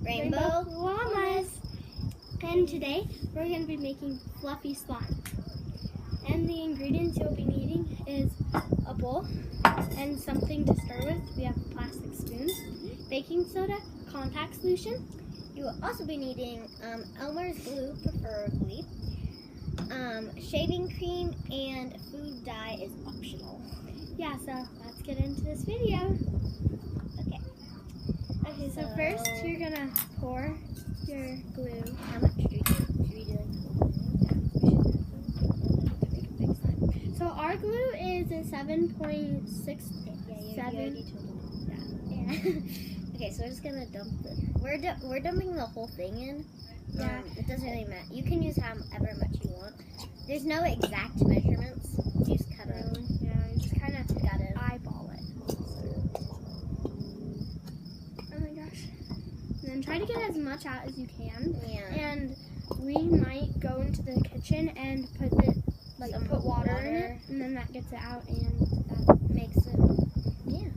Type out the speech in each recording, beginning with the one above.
Rainbow Llamas. And today we're going to be making fluffy slime. And the ingredients you'll be needing is a bowl and something to stir with. We have plastic spoons, baking soda, contact solution. You will also be needing Elmer's glue, preferably. Shaving cream and food dye is optional. Yeah, so let's get into this video. Okay, so first you're gonna pour your glue. How much do we do? Should we do So our glue is a 7.6. Yeah, you already told me. Yeah. Okay, so we're just gonna dump it. We're dumping the whole thing in. Yeah. It doesn't really matter. You can use however much you want. There's no exact measurements. You just kind of you just kind of gotta eyeball it. Oh my gosh. And then try to get as much out as you can. Yeah. And we might go into the kitchen and put water in it, and then that gets it out, and that makes it. Yeah.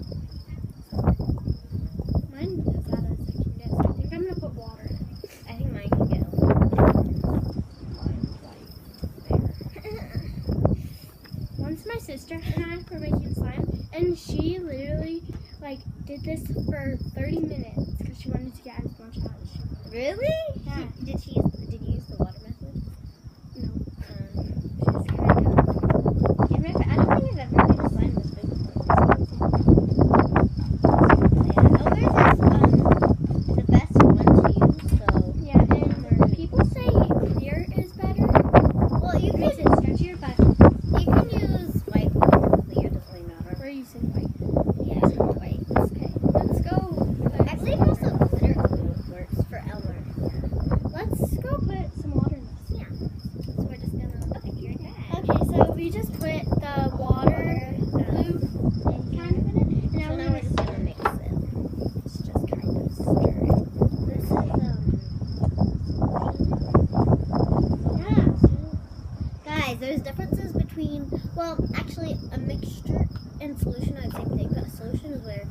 Mine is as I can get, so I think I'm gonna put water in it. I think mine can get Once my sister and I were making slime, and she literally did this for 30 minutes because she wanted to get as much out as she could. Really? Yeah. Did you use the water method? No. She's kind of. I don't think I've ever made a slime this big before. Yeah, Elmer's is the best one to use. So Yeah, and people say clear is better. well, you Makes can it stretchier, but use white or clear. Doesn't really matter. we're using white. Yeah, it's not white. Okay, let's go. Actually, also glitter glue works for Elmer. Let's go put some water in this. Yeah. So we're just gonna. Okay, you're good. Okay, so we just put the water, glue, kind of in it, and So now now we're just gonna mix it. It's just kind of stir it. This is yeah. Guys, there's differences between, well, actually a mixture and solution are the same thing, but a solution is where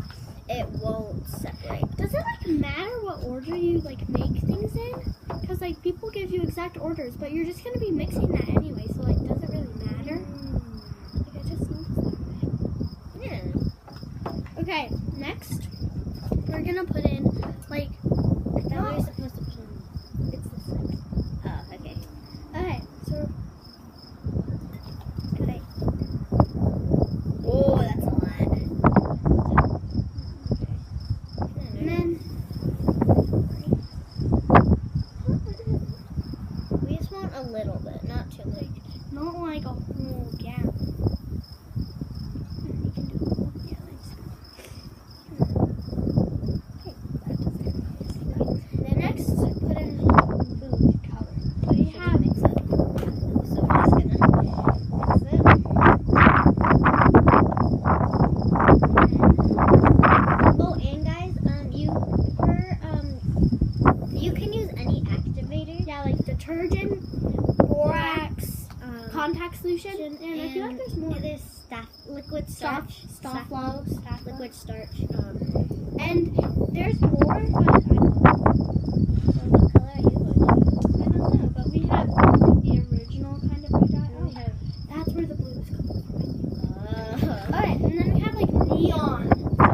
it won't separate. Does it matter what order you make things in? Because people give you exact orders, but you're just gonna be mixing that anyway. So does it really matter? I just noticed that. Yeah. Okay, next we're gonna put in I thought we were supposed to put in. it's this one. Oh, okay. Okay, so Okay. Oh, that's a lot. and then We just want a little bit, not too much. not a whole gallon. You can do a whole gallon. Then next, put in food coloring. We have mix it. So we're just gonna mix it. Oh, and guys, you can use any activator. detergent, borax, contact solution, and I feel like there's more. There's liquid starch, Stafflo, liquid starch. and there's more, but I don't What color are you going to use? know. But we have the original kind of blue dye. We have. That's where the blue is coming from. Uh, Alright, and then we have neon. I'm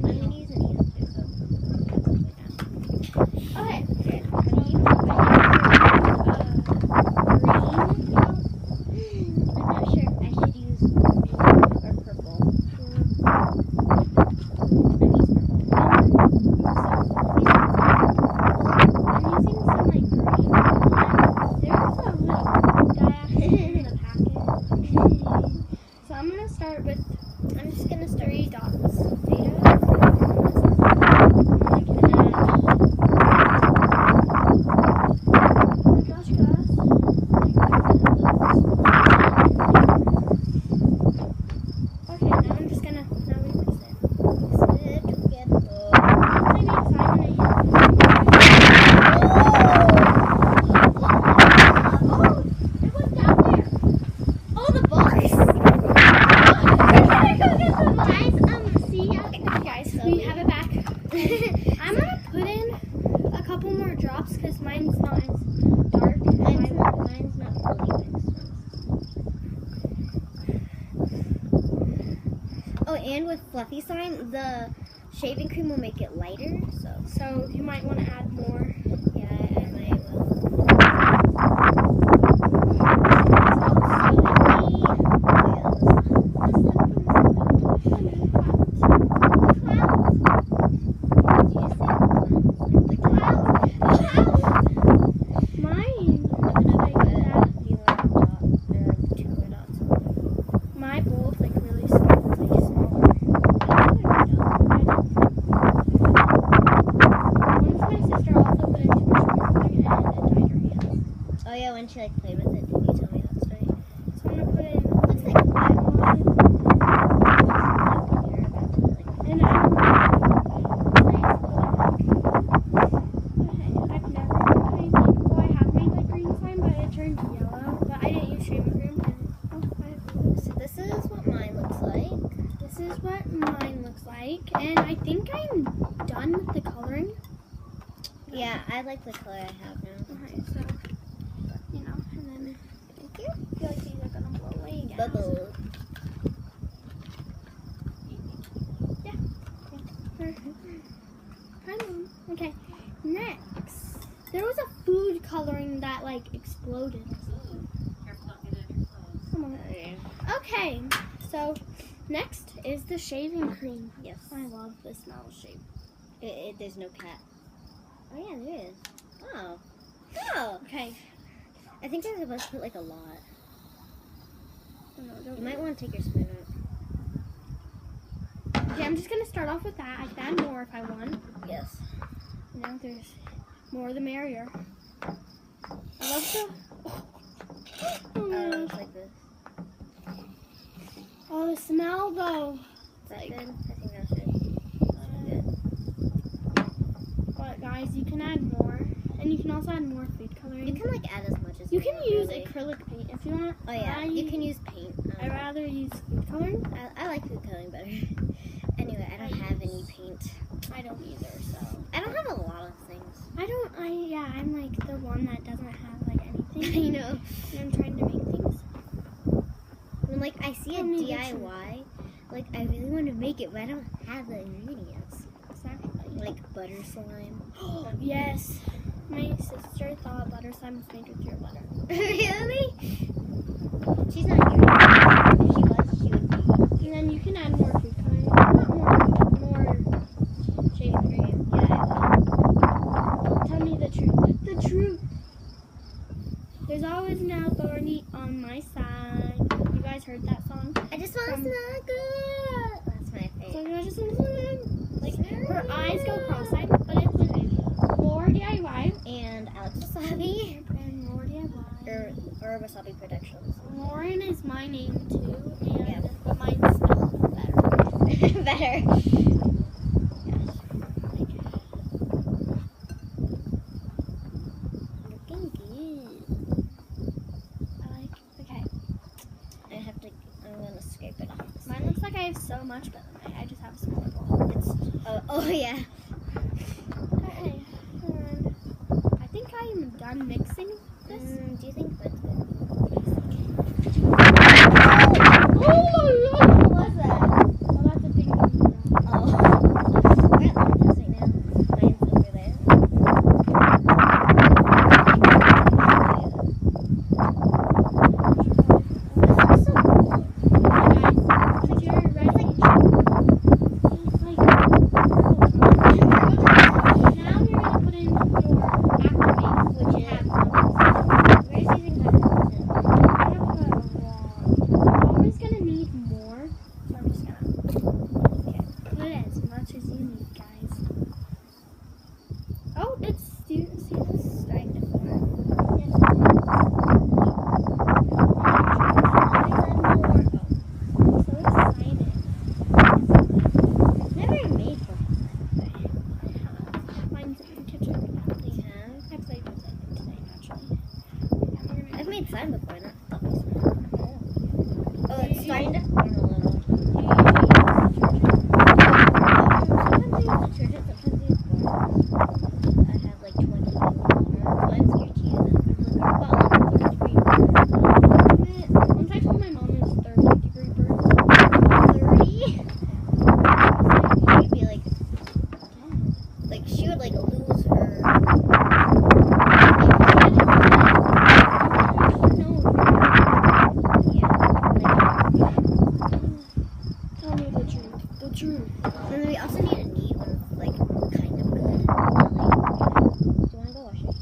gonna use an neon too. So. Okay. Okay. Green. I'm not sure if I should use blue or purple. I'm using purple. the shaving cream will make it lighter. So you might want to add more. Yeah, I might will. My bowl is like really small, like smaller. Once my sister also put in too much coloring and it dyed her hands. Oh yeah, when she like played with it, didn't you tell me that story? So I'm gonna put in Looks like black one. and I've never, well, I have made like green slime, but it turned yellow. But I didn't use shaving cream. So this is what mine looks like. This is what mine looks like, and I think I'm done with the coloring. Yeah, I like the color I have now. Okay, so you know, and then Thank you. I feel like these are gonna blow away again. Bubble. Hi, Mom. Okay, next there was a food coloring that like exploded. Come on. Okay, so next is the shaving cream. Yes. I love the smell of shaving. There's no cat. Oh yeah, there is. Oh. Oh. Okay. I think they're supposed to put like a lot. Oh, no, You don't might want to take your spoon out. Okay, I'm just gonna start off with that. I can add more if I want. Yes. You know, there's more the merrier. I love the. Oh, no. It's like this. Oh, the smell though. Is that Like- good? I think that's good. But guys, you can add more, and you can also add more food coloring. You can like add as much as You you can want, use really. acrylic paint if you want. Oh yeah, you can use paint. I'd rather use food coloring. I like food coloring better. Anyway, I don't have any paint. I don't either, so. I don't have a lot of things. I'm like the one that doesn't have like anything. I know. And I'm trying to make things. When like I see a Tell me the DIY, like I really want to make it, but I don't have the ingredients. Exactly. Like butter slime. Yes. My sister thought butter slime was made with your butter. Really? She's not here. If she was, she would be. And then you can add more food coloring. Not more shaving cream. Yeah. Tell me the truth. The truth. There's always an authority on my side. You guys heard that song? I just want to From- snuggle. That's my So favorite. you just like her eyes go cross-eyed, but it's with Lore DIY And Alex Wasabi. and Lore DIY. Or Wasabi Productions. Lauren is my name too, and Yeah. but mine spelled better. Better. Looking good. I like. Okay, I'm gonna scrape it off. mine looks like I have so much, but I just have a smaller bowl. It's, oh yeah. Okay, and I think I am done mixing this. Do you think that's good? Oh, What was that? well, that's a big one. Oh. We're at London's right now. Mine's over there. This is so cool. If you're ready, now you're gonna put in your activate, which you have. We're using butter. You're always gonna need more. she would like lose her. Tell me the truth. The truth. And then we also need a neat one, like kind of good. Do you want to go wash it?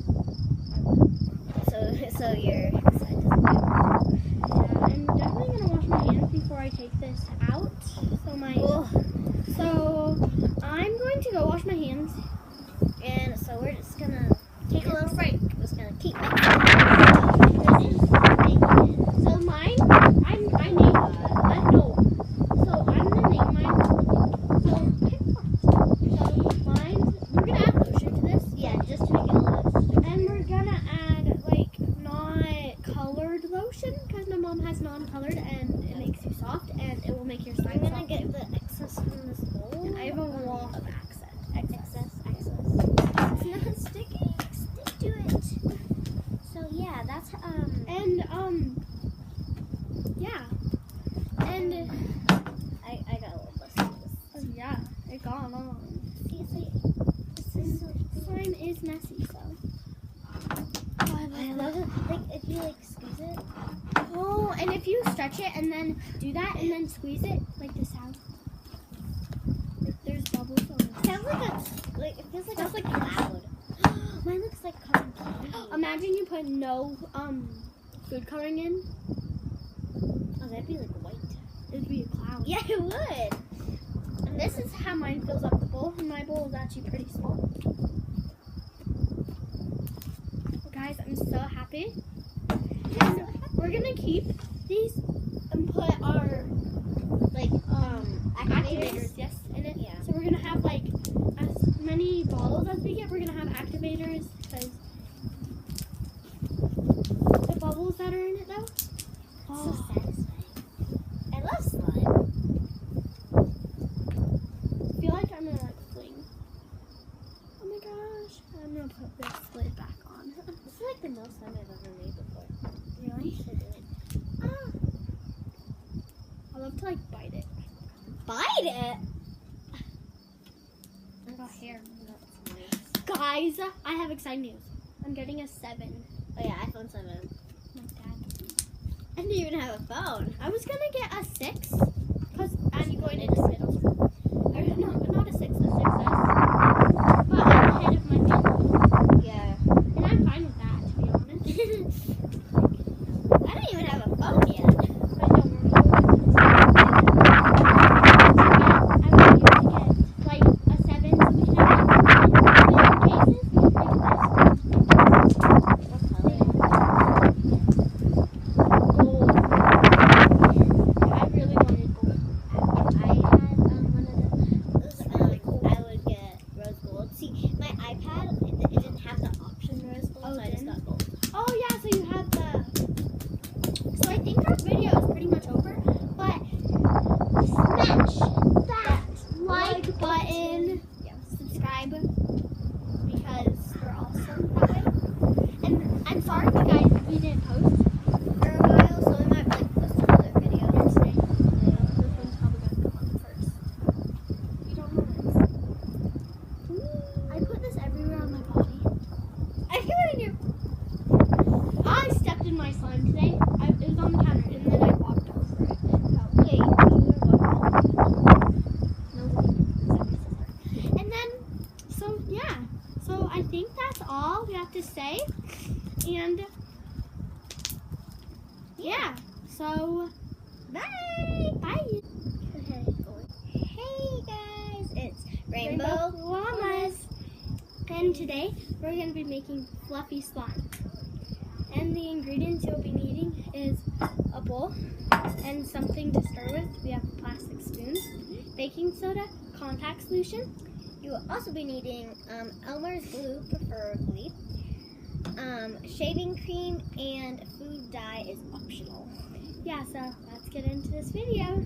So you're excited. Yeah, I'm definitely gonna wash my hands before I take this out. So I'm going to go wash my hands. And so we're just gonna take a little break. We're just gonna keep making it. So mine, I named no. So I'm gonna name mine. So pick one. So mine, we're gonna add lotion to this. Yeah, just to make it a little bit. And we're gonna add like not colored lotion because my mom has non-colored and it makes you soft and it will make your slime I'm gonna soft. get the excess from this bowl. I have a lot of excess. Excess. It's not sticky. Stick to it. So yeah, that's And yeah. And I got a little bust of this. yeah, it got on. See, this is so Slime is messy, so. I love it. Like if you like squeeze it. Oh, and if you stretch it and then do that and then squeeze it like the sound. Like there's bubbles on it. Sounds like it feels like a cloud. Mine looks like cotton candy. Imagine you put no food coloring in. Oh, that'd be like white. It'd be a cloud. Yeah, it would. And this is how mine fills up the bowl, and my bowl is actually pretty small. Well, guys, I'm so happy. And we're gonna keep these and put our Like activators, yes, in it. Yeah. So we're gonna have like as many bottles as we get. We're gonna have activators because the bubbles that are in it though. So satisfying. I love slime. I feel like I'm gonna like fling. Oh my gosh! I'm gonna put this lid back on. This is like the most slime I've ever made before. Really? So good. I love to like bite it. Bite it. I got hair. That's nice. Guys, I have exciting news. I'm getting a 7. Oh yeah, iPhone 7. My dad. I didn't even have a phone. I was gonna get a 6 because I'm going into middle school. Or not a 6, a 6S. But I'm ahead of my family. Yeah. And I'm fine with that, to be honest. I don't even have a phone yet. But don't worry. I want you to get like a 7 so we can have like cases like this. What color? Gold. I really wanted gold. If I had one of those, I would get rose gold. See, my iPad, it didn't have the option rose gold, Oh, so I just didn't? got gold. Oh yeah, so you have the. So I think our video is pretty much over, but smash that like button, subscribe because we're awesome that way. And I'm sorry you guys we didn't post For a while, so we might like post another video. today. This one's probably gonna come on first. You don't know this. I put this everywhere on my body. I feel it in your. I stepped in my slime today. It was on the counter, and then I walked over it. Yeah, you were walking. And then, so yeah. So I think that's all we have to say. And yeah. So Bye. bye. Hey guys, it's Rainbow Llamas. And today we're going to be making fluffy slime. And the ingredients you'll be needing is a bowl and something to stir with. We have a plastic spoon, baking soda, contact solution. You will also be needing Elmer's glue, preferably. Shaving cream and food dye is optional. Yeah, so let's get into this video.